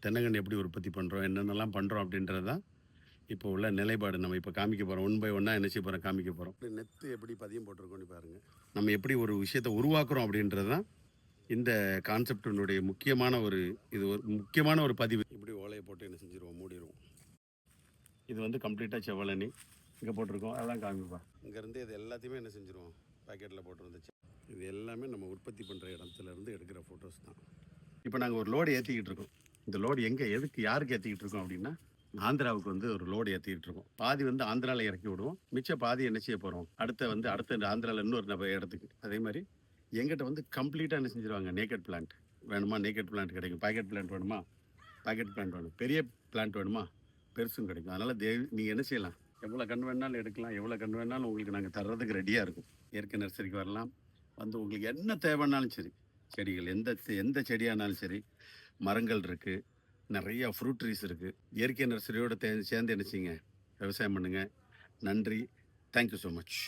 தென்னங்கன்று எப்படி உற்பத்தி பண்ணுறோம், என்னென்னலாம் பண்ணுறோம் அப்படின்றது தான் இப்போ உள்ள நிலைப்பாடு. நம்ம இப்போ காமிக்க போகிறோம். ஒன் பை ஒன்னாக என்ன செய்ய போகிறோம், காமிக்க போகிறோம். நெத்து எப்படி பதியம் போட்டிருக்கோன்னு பாருங்கள். நம்ம எப்படி ஒரு விஷயத்தை உருவாக்குறோம் அப்படின்றது தான் இந்த கான்செப்டினுடைய முக்கியமான ஒரு பதிவு. இப்படி ஓலையை போட்டு என்ன செஞ்சுருவோம், மூடிடுவோம். இது வந்து கம்ப்ளீட்டாக செவலனி இங்கே போட்டிருக்கோம். அதெல்லாம் காமிப்பா. இங்கேருந்து இது எல்லாத்தையுமே என்ன செஞ்சுருவோம், பேக்கெட்டில் போட்டு வந்துச்சு. இது எல்லாமே நம்ம உற்பத்தி பண்ணுற இடத்துலேருந்து எடுக்கிற ஃபோட்டோஸ் தான். இப்போ நாங்கள் ஒரு லோடு ஏற்றிக்கிட்டு இருக்கோம். இந்த லோடு யாருக்கு ஏற்றிக்கிட்டு இருக்கோம் அப்படின்னா, ஆந்திராவுக்கு வந்து ஒரு லோடு ஏற்றிக்கிட்டு இருக்கோம். பாதி வந்து ஆந்திராவில் இறக்கி விடுவோம், மிச்ச பாதி என்ன செய்ய போகிறோம், அடுத்த ஆந்திராவில் இன்னொரு இடத்துக்கு. அதே மாதிரி எங்கிட்ட வந்து கம்ப்ளீட்டாக என்ன செஞ்சுருவாங்க, நேக்கட் பிளான்ட் வேணுமா, நேக்கட் பிளான்ட் கிடைக்கும். பாக்கெட் பிளான்ட் வேணுமா, பாக்கெட் பிளான்ட் வேணும். பெரிய பிளான்ட் வேணுமா, பெருசும் கிடைக்கும். அதனால் நீங்கள் என்ன செய்யலாம், எவ்வளோ கன்று வேணாலும் எடுக்கலாம், எவ்வளோ கன்று வேணாலும் உங்களுக்கு நாங்கள் தர்றதுக்கு ரெடியாக இருக்கும். இயற்கை நர்சரிக்கு வரலாம், வந்து உங்களுக்கு என்ன தேவைன்னாலும் சரி, செடிகள் எந்த செடியானாலும் சரி, மரங்கள் இருக்குது, நிறையா ஃப்ரூட் ட்ரீஸ் இருக்குது. இயற்கை நர்சரியோடு சேர்ந்து என்ன செய்யுங்க, விவசாயம் பண்ணுங்கள். நன்றி. Thank you so much.